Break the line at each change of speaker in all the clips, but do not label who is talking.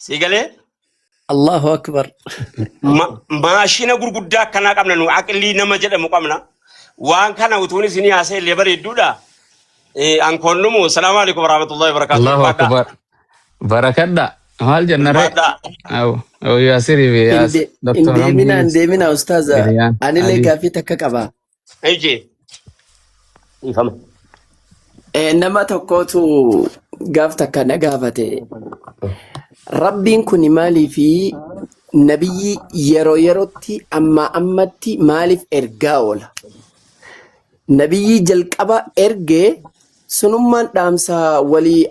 Sigale.
Allahu Akbar.
Maashina gurguddaa akkanaa qabna nu aqlii nama jedhamu qabna. Waan kana utuun isinii haasa'e illee bareedduudha. Ankoonnumu salaamu alaikum warahmatullahi wabarakatuh.
Allahu Akbar. Barakadda. Maal jennare? Aw Yaasiri fi Yaas.
Indeemina ustaaza. Anillee gaaffii takka qaba.
Ejje. Ifama.
Nama tokkotu gaaf takka na gaafate. Rabbiin kun maaliif nabiyyi yeroo yerootti amma ammatti maaliif ergaa oola? Nabiyyi jalqaba ergee sunummaan dhaamsa walii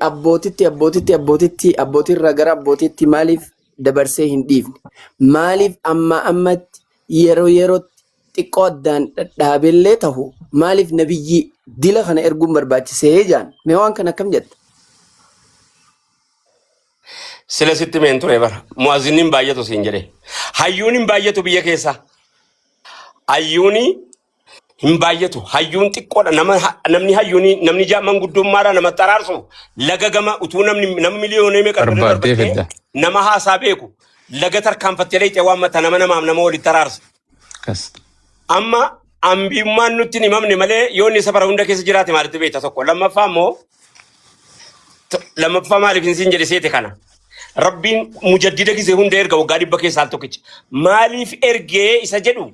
abbootirraa gara abbootitti maaliif dabarsee hin dhiifne? Maaliif amma ammatti yeroo yerootti xiqqoo addaan dhaabillee ta'u maaliif nabiyyi dila kana erguun barbaachisee jaan? Mee waan kana akkam jetta?
Sila sitti meen ture bara. Mu'azziniin baay'atu siin jedhe. Hayyuun hin baay'atu biyya keessa. Hayyuuni hin baay'atu. Hayyuun xiqqoodha. Namni hayyuuni namni jaamman guddummaadha nama xaraarsu laga gama utuu namni miliyoonii meeqa darbattee nama haasaa beeku laga tarkaanfattee leexee waan mata namaaf nama walitti taraarsu. Amma ambiyummaan nutti hin himamne malee yoo inni safara hunda keessa jiraate maalitti beekta tokko. Lammaffaa maaliif hin siin jedhe seete kana. Rabbiin mujaddida gisee hunda erga waggaa 100 keessaa tokkicha. Maaliif ergee isa jedhu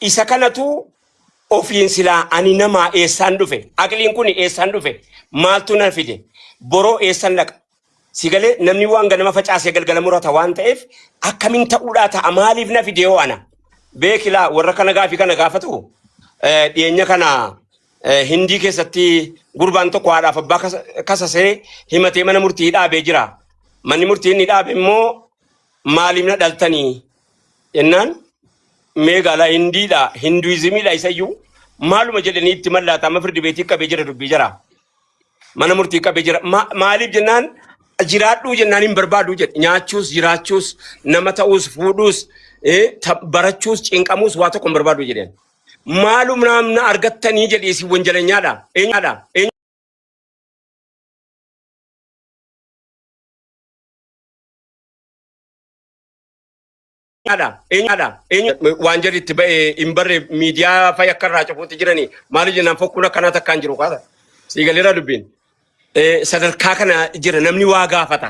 isa kanatu ofiin silaa ani namaa eessaan dhufe aqliin kun eessaan dhufe maaltu na fide boroo eessaan dhaqa sigalee namni waan ganama facaasee galgala murata waan ta'eef akkamiin ta'uudhaa ta'a maaliif na fide yoo ana beekilaa warra kana gaafii kana gaafatu dhiyeenya kana hindii keessatti gurbaan tokko haadhaaf abbaa kasasee himatee mana murtii dhaabee jira. Manni murtii inni dhaabe immoo maaliif na dhaltanii jennaan meeqaalaa hindiidha hinduizimiidha isayyuu maaluma jedhanii itti mallaata amma firdi beetii qabee jira dubbii jira mana murtii qabee jira maaliif jennaan jiraadhuu jennaan hin barbaaduu jedhe nyaachuus jiraachuus nama ta'uus fuudhuus barachuus cinqamuus waa tokko hin barbaaduu jedheen maalum namna argattanii jedhee si wanjalanyaadha eenyaadha waan jedhitti ba'e hin barre miidiyaa fayyakkarraa cufuutti jiranii maali jennaan fokkuun akkanaa takkaan jiru kaasa siigaleera dubbiin sadarkaa kana jira namni waa gaafata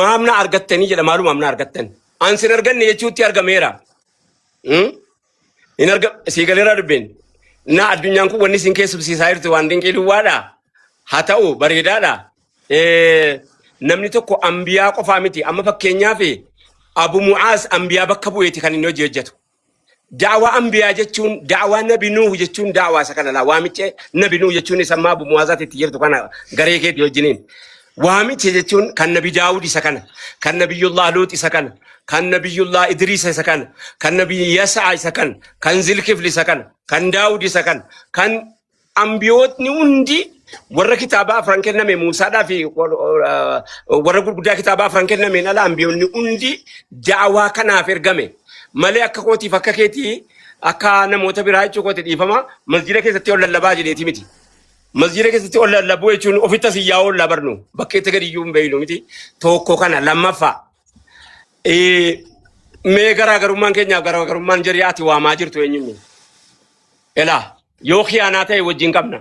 maamna argattanii jedha maaluma amna argattan ansin arganne jechuutti argameera siigaleera dubbiin na addunyaan kun wanni sin keessumsiisaa jirtu waan dinqiiluwaadha haa ta'u bareedaadha namni tokko ambiyaa qofaa miti amma fakkeenyaaf Abu Mu'az ambiyaa bakka bu'eeti kan inni hojjetu. Da'waa ambiyaa jechuun da'waa Nabi Nuh jechuun da'waa isa kana waamicha Nabi Nuh jechuun isa Abu Mu'azaatti itti jirtu kana garee keetti wajjiniin. Waamicha jechuun kan Nabi Daawud isa kana, kan Nabiyullah Lut isa kana, kan Nabiyullah Idris isa kana, kan Nabi Yasa isa kana, kan Zilkifl isa kana, kan Daawud isa kana, kan ambiyootni hundi warra kitaaba afran kenname Muusaadhaa fi warra gurguddaa kitaaba afran kenname ala ambiyoonni hundi da'waa kanaaf ergame malee akka kootiif akka keetii akka namoota biraa jechuu kooti dhiifama masjida keessatti ol lallabaa jedheeti miti masjida keessatti ol lallabuu jechuun ofitti asii yaa ol labarnu bakkeetti gadiyyuu hin beeynu miti tokko kana lammaffaa mee garaagarummaan keenyaaf garaagarummaan jari'aati waamaa jirtu eenyumni elaa yoo khiyaanaa ta'e wajjin qabna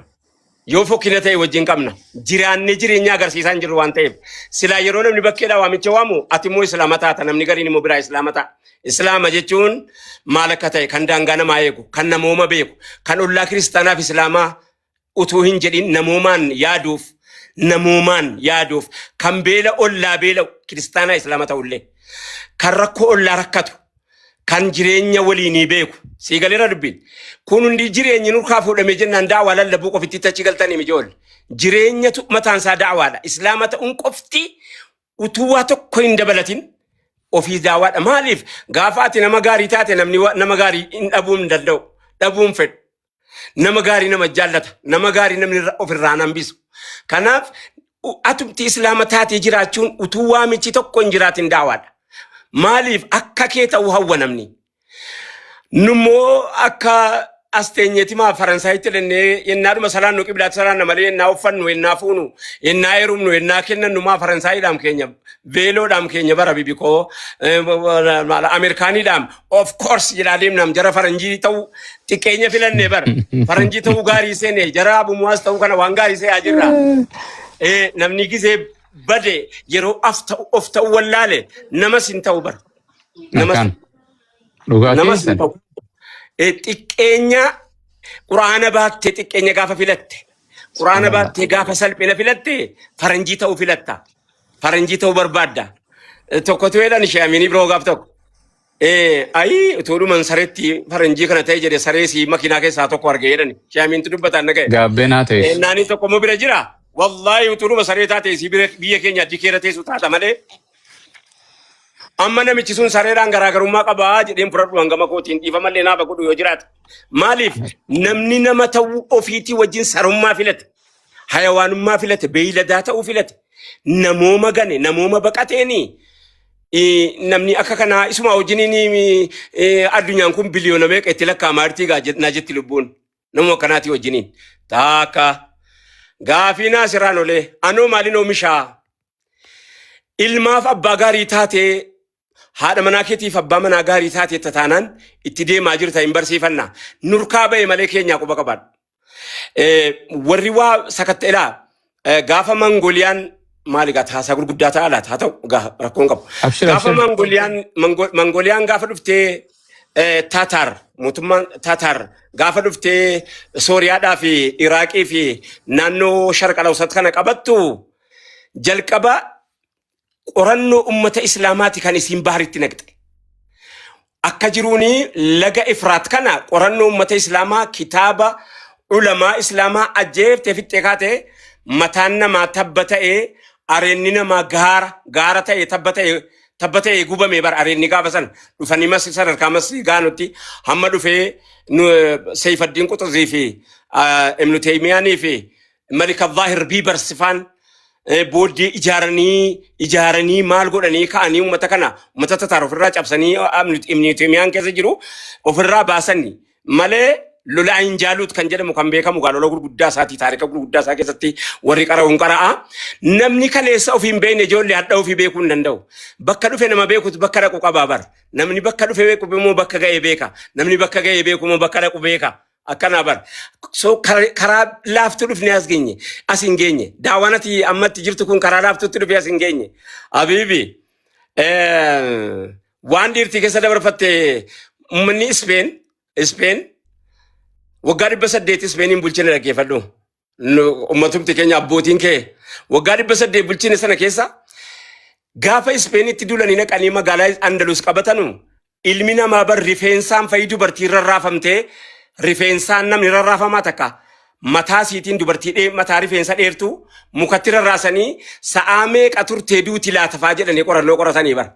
yoo fokkina ta'e wajjin qabna jiraannee jireenya agarsiisan jiru waan ta'eef silaa yeroo namni bakkeedhaa waamicha waamu ati immoo islaama taata namni gariin immoo biraa islaama ta'a islaama jechuun maal akka ta'e kan daangaa namaa eegu kan namooma beeku kan ollaa kiristaanaaf islaamaa utuu hin jedhin namoomaan yaaduuf kan beela ollaa beela'u kiristaanaa islaama ta'ullee kan rakkoo ollaa rakkatu kan jireenya waliinii beeku siigaleera dubbiin kun hundi jireenyi nurkaa fuudhamee jennaan da'waa lallabuu qofitti achi galtanii mijool jireenya mataan isaa da'waadha islaama ta'uun qofti utuu waa tokko hin dabalatin ofii da'waadha maaliif gaafa ati nama gaarii taate namni nama gaarii hin dhabuu hin danda'u dhabuun fedhu nama gaarii nama jaallata nama gaarii namni ofirraa hambisu kanaaf atumti islaama taatee jiraachuun utuu waamichi tokko hin jiraatin da'waadha maaliif akka kee ta'uu hawwa namni nummoo akka asteenyeeti maa Faransaaytti lennee yennaadhuma salaan nu qiblaatti salaan na malee yennaa uffannu yennaa fuunu yennaa heerumnu yennaa kennannu maa Faransaayidhaam keenya beeloodhaam keenya bara bibikoo Ameerikaaniidhaam of course jedhaa deemnaam jara faranjii ta'uu xiqqeenya filannee bara faranjii ta'uu gaarii seene jara abumuwaas ta'uu kana waan gaarii see ajirra namni gisee bade yeroo of ta'uu wallaale namas hin ta'u bara namas hin ta'u. Xiqqeenya quraana baattee xiqqeenya gaafa filatte quraana baattee gaafa salphina filatte faranjii ta'uu filatta faranjii ta'uu barbaadda tokkotu jedhan shaamini biroo gaaf tokko ayi utuudhuman sareetti faranjii kana ta'e jedhe saree si makiinaa keessaa tokko argee jedhani shaamintu dubbataan naga'e
gaabbeenaa ta'e
naanii tokko moo bira jira wallaahi utuudhuma saree taate si biyya keenya addi keera teessu taata malee amma namichi sun sareedhaan garaagarummaa qabaa jedheen fudhadhu hangama kootiin dhiifamallee naaf godhu yoo jiraata. Maaliif namni nama ta'uu ofiitii wajjin sarummaa filate, hayawaanummaa filate, beeyladaa ta'uu filate, namooma gane, namooma baqateeni namni akka kanaa isuma wajjiniin addunyaan kun biliyoona meeqa itti lakkaa'amaa jirti naa jetti lubbuun namuma akkanaati wajjiniin. Taaka gaafii naasirraan olee anoo maaliin oomishaa ilmaaf abbaa gaarii taatee haadha manaa keetiif abbaa manaa gaarii taatee taanaan itti deemaa jirta hin barsiifanna nurkaa ba'e malee keenyaa quba qabaadha. Warri waa sakatta'elaa gaafa mangoliyaan maali gaa taasaa gurguddaa ta'a laata haa ta'u rakkoon qabu. Gaafa mangoliyaan gaafa dhuftee Taataar mootummaan Taataar gaafa dhuftee Sooriyaadhaa fi Iraaqii fi naannoo Sharqa Lawsat kana qabattu jalqaba qorannoo ummata islaamaati kan isiin baharitti naqxe. Akka jiruuni laga Ifraat kana qorannoo ummata islaamaa kitaaba ulamaa islaamaa ajjeeftee fixxee kaatee mataan namaa tabba ta'ee areenni namaa gaara ta'ee tabba ta'ee gubamee bara areenni gaafa san dhufanii mas sadarkaa mas gaanutti hamma dhufee Seyfaddiin Quxuzii fi Ibnu Taymiyaanii fi Malika Zaahir Biibarsifaan booddee ijaaranii maal godhanii ka'anii uummata kana uummata Tataar ofirraa cabsanii Ibnu Taymiyaan keessa jiru ofirraa baasanii malee lola Anjaalut kan jedhamu kan beekamu lola gurguddaa isaatii taarika gurguddaa isaa keessatti warri qara'uun qara'a. Namni kaleessa ofii hin beekne ijoollee hadhaa ofii beekuu hin danda'u. Bakka dhufe nama beekutu bakka dhaqu qabaa bara. Namni bakka dhufe beeku immoo bakka ga'ee beeka. Namni bakka ga'ee beeku immoo bakka dhaqu beeka. Akkana bara. So karaa laaftuu dhufne as hin geenye. Daawwanati ammatti jirtu kun karaa laaftuutti dhufe as hin geenye. Abiibi waan dhiirtii keessa dabarfatte uummanni Ispeen waggaa 800 Ispeeniin bulchine dhaggeeffadhu. Uummatumti keenya abbootiin kee waggaa 800 bulchine sana keessa gaafa Ispeenitti duulanii naqanii magaalaa Andalus qabatanu ilmi namaa bar rifeensaan fayyii dubartii rarraafamtee rifeensaan namni rarraafamaa takka mataa siitiin dubartii mataa rifeensa dheertu mukatti rarraasanii sa'aa meeqa turtee duuti laatafaa jedhanii qorannoo qoratanii bara.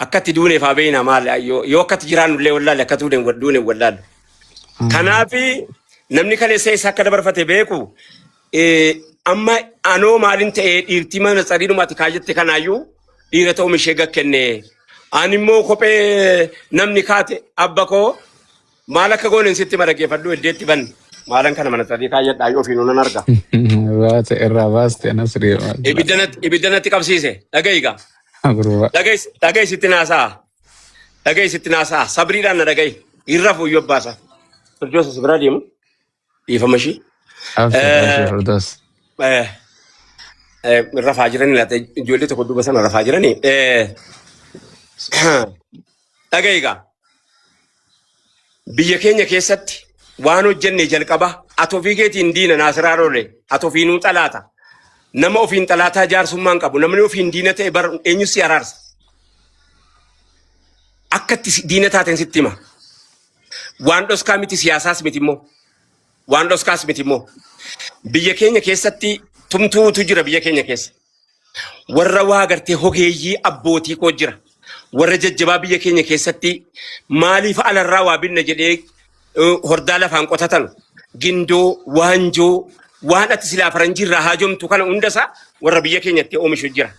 Akkatti duuneef haa beeyna maal yoo akkatti jiraannullee wallaalle akka duune wallaalle. Kanaafi namni kaleessa isa akka dabarfate beeku amma anoo maalin ta'ee dhiirtii mana tsariidhumaatti kaajette kanaayyuu dhiira ta'uu ishee gakkenne. Ani immoo kophee namni kaate abba koo maal akka goonen sitti dhaggeeffadhu heddeetti ban maalan kana mana tsarii kaayadhaa yoo ofiinuu nan arga.
Baate irraa baaste anas reema.
Ibiddanatti qabsiise dhaga'iigaa. Dhaga'i sitti naasaa sabriidhaan na dhaga'i irra fuuyyoo baasa. Terjoosa si biraa deemu dhiifama ishii. Rafaa jiranii laata ijoollee tokko duuba sana rafaa jiranii. Dhaga'iigaa biyya keenya keessatti waan hojjenne jalqaba atofii keetiin diina naasiraa roole atofiinuu xalaata. Nama ofiin xalaataa jaarsummaan qabu namni ofiin diina ta'e bar eenyu si araarsa. Akkatti diina taateen sitti hima. Waan dhoskaa miti siyaasaas miti immoo. Waan dhoskaas miti immoo. Biyya keenya keessatti tumtuutu jira biyya keenya keessa. Warra waa gartee hogeeyyii abbootii koo jira. Warra jajjabaa biyya keenya keessatti maaliif alarraa waa binna jedhee hordaa lafaan qotatan gindoo waanjoo waan ati silaa faranjii irraa haajomtu kana hundasaa warra biyya keenyatti oomishu jira.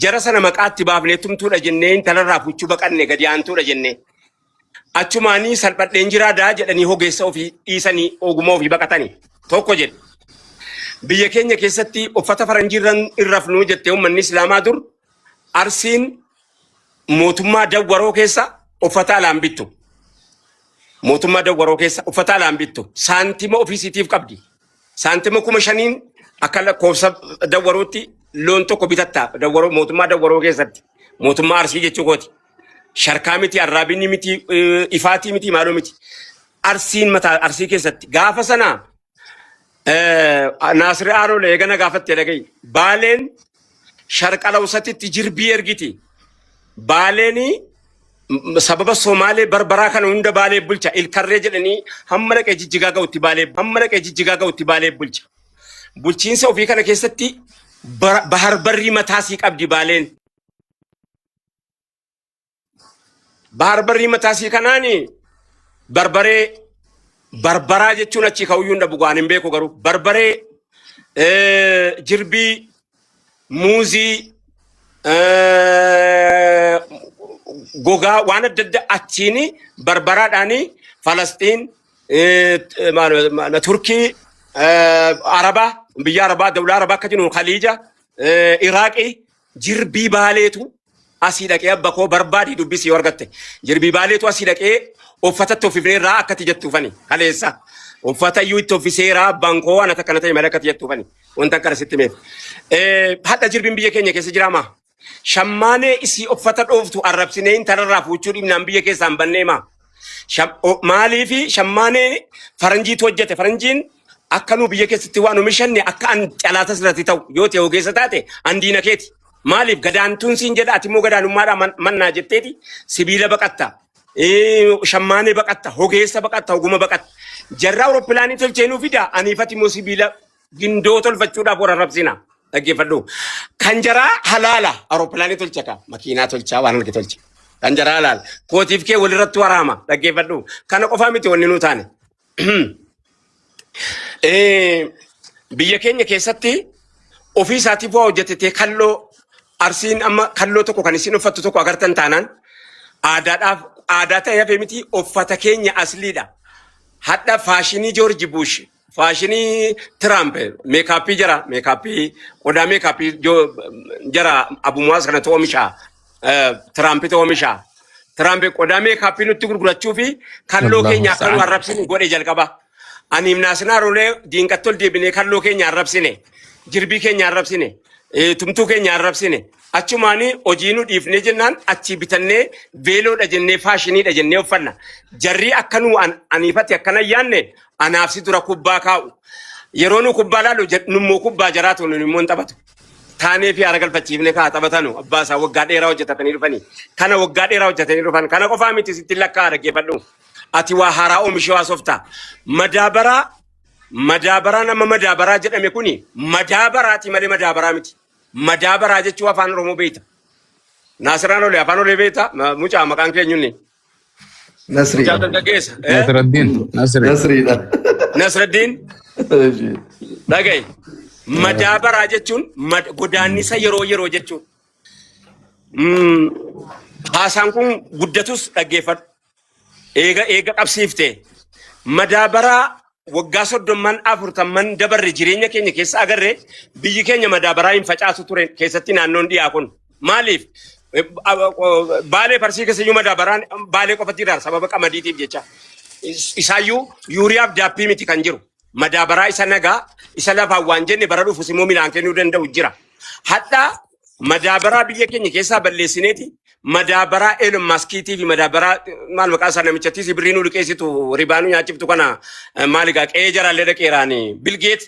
Jara sana maqaatti baafnee tumtuudha jennee intalarraa fuchuu baqanne gadi aantuudha jennee. achumaanii salphadheen jiraadaa jedhanii hogeessa ofii dhiisanii ogummaa ofii baqatanii tokko jedhe. Biyya keenya keessatti uffata faranjiirran irrafnuu jettee uummanni Islaamaa dur Arsiin mootummaa Dawwaroo keessa uffata alaan bittu. Mootummaa Dawwaroo keessa uffata alaan bittu. Saantima ofiisiitiif qabdi. Saantima 5,000 akka lakkoofsa Dawwarootti loon tokko bitatta. Dawwaroo mootummaa Dawwaroo keessatti. Mootummaa Arsii jechuukooti. Sharkaa miti, arraabinni miti, ifaatii miti, maaloo miti. Arsiin mataa Arsii keessatti gaafa sanaa Naasir Aarolee eegana gaafattee dhaga'i. Baaleen sharqa lawsatitti jirbii ergiti. Baaleen sababa Somaalee barbaraa kana hunda Baalee bulcha. Ilkarree jedhanii hamma dhaqee Jijjigaa ga'utti Baalee bulcha. Bulchiinsa ofii kana keessatti baharbarrii mataasii qabdi Baaleen. Baharbarrii mataasii kanaani barbaraa jechuun achi ka'uyyuu dhabu waan hin beeku garuu barbaree jirbii muuzii gogaa waan adda addaa achiini barbaraadhaani Falastiin Turkii Arabaa biyya Arabaa dawlaa Arabaa akka jennu Khaliija Iraaqii jirbii Baaleetu asii dhaqee abba koo barbaadii dubbisii yoo argatte jirbii Baaleetu asii dhaqee uffata ofifneerraa akkati jettuufani kaleessa uffata iyyuu itti ofiseeraa bankoo ana takka na ta'e malee akkati jettuufani wanta akkana sitti meef hadha jirbiin biyya keenya keessa jiraama shammaanee isii uffata dhooftu arrabsinee intararraa fuuchuu dhibnaan biyya keessaan banneema maaliifi shammaanee faranjiitu hojjete faranjiin akka nu biyya keessatti waan oomishanne akka an calaatas irratti ta'u yoo ta'e ogeessa taate an diina keeti maaliif gadaantuun siin jedha ati immoo gadaanummaadhaa mannaa jetteeti sibiila baqatta shammaanee baqatta hogeessa baqatta oguma baqatta jarraa awurooppilaanii tolcheenuu fida aniifati immoo sibiila gindoo tolfachuudhaaf warra rabsina dhaggeeffadhu kan jaraa halaala awurooppilaanii tolchaka makiinaa tolchaa waan arge tolcha kan jaraa halaala kootiif kee walirratti waraama dhaggeeffadhu kana qofaa miti wanni nuu taane biyya keenya keessatti ofii isaatiif waa hojjetete kalloo Arsiin amma kalloo tokko kan isin uffattu tokko agartan taanaan aadaa ta'ee hafee miti uffata keenya asliidha. Hadha faashinii Joorji Buush, faashinii Tiraamp, meekaappii jara, qodaa meekaappii jara Abumuwaas kanatti oomisha, Tiraampitti oomisha. Tiraamp qodaa meekaappii nutti gurgurachuu fi kalloo keenya akka nu arrabsine godhe jalqaba. Ani himnaasinaa rolee diinqattol deebinee kalloo keenya arrabsine, jirbii keenya arrabsine. Tumtuu keenya arrabsine achumaanii hojii nu dhiifnee jennaan achi bitannee veeloodha jennee faashiniidha jennee uffanna jarri akka nu aniifatti akkana yaanne anaafsi dura kubbaa kaa'u yeroo nu kubbaa laalu nummoo kubbaa jaraatu nu immoo hin taphatu taanee fi haara galfachiifne kaa taphatanu abbaasaa waggaa dheeraa hojjetatanii dhufanii kana waggaa dheeraa hojjetanii dhufan kana qofaa miti sitti lakkaa dhaggeeffadhu ati waa haaraa oomishee waa softaa madaabaraa nama madaabaraa jedhame kuni madaabaraati malee madaabaraa miti. Madaabaraa jechuun afaan Oromoo beekta. Naasiraan olee afaan olee beekta. Mucaa maqaan keenyunni.
Nasri.
Mucaa dargaggeessa.
Nasriidha.
Nasraddiin. Dhaga'i. Madaabaraa jechuun godaannisa yeroo jechuun. Haasaan kun guddatus dhaggeeffadhu. Eega qabsiiftee. Madaabaraa waggaa 30 dabarre jireenya keenya keessa agarre biyyi keenya madaabaraa hin facaasu ture keessatti naannoon dhiyaa kun maaliif Baalee Farsii keessa iyyuu madaabaraan Baalee qofatti jira sababa qamadiitiif jecha isaayyuu yuuriyaaf daappii miti kan jiru madaabaraa isa nagaa isa lafaan waan jenne bara dhufu immoo midhaan kennuu danda'u jira hadha madaabaraa biyya keenya keessaa balleessineeti madaabaraa Elon Muskiitii fi madaabaraa maal maqaa isaa namichatti sibiriinuu liqeessitu ribaanuu nyaachiftu kana maaligaa qe'ee jaraallee dhaqeeraani Bilgeet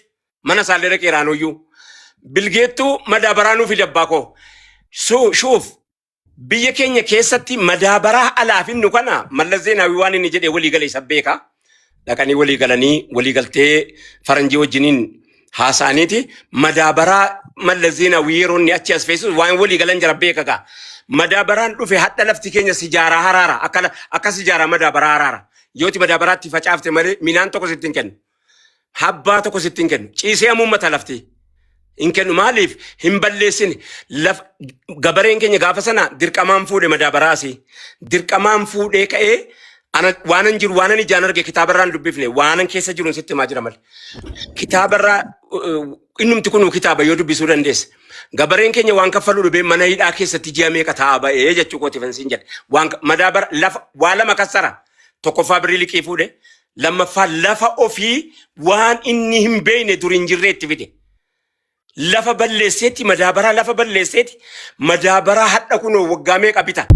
mana isaallee dhaqeeraan iyyuu Bilgeettu madaabaraa nuufi dabbaakoo shuuf biyya keenya keessatti madaabaraa alaafinnu kana Mallas Zeenaawii waan inni jedhee walii galee isa beeka dhaqanii walii galanii walii galtee faranjii wajjiniin haasa'aniiti madaabaraa Mallas Zeenaawii yeroo inni achi as feessu waan walii galan jira beeka kaa madaabaraan dhufe hadha lafti keenya sijaaraa haraara akka sijaaraa madaabaraa haraara yooti madaabaraatti facaafte malee midhaan tokko sitti hin kennu habbaa tokko sitti hin kennu ciisee amummata lafti hin kennu maaliif hin balleessine gabareen keenya gaafa sana dirqamaan fuudhe madaabaraasi dirqamaan fuudhee ka'ee أنا وانا نجر وانا نجانر كتاب الران دبيفني وانا كيسة جرون ست ما جرمل كتاب الرا إنهم تكونوا كتابة يودو بسورة ندس غبرين كني وان كفلوا ربي منا يدا كيسة تجامع كتابة إيه جتشوكو تفنسينجل وان مدابر لف ولا ما كسرة تكفى بريلي كيفوده لما فلفا أوفي وان إنهم بين دورين جريت فيدي لفا بلسيتي مدابرة لفا بلسيتي مدابرة حتى كونوا وقامي كابيتا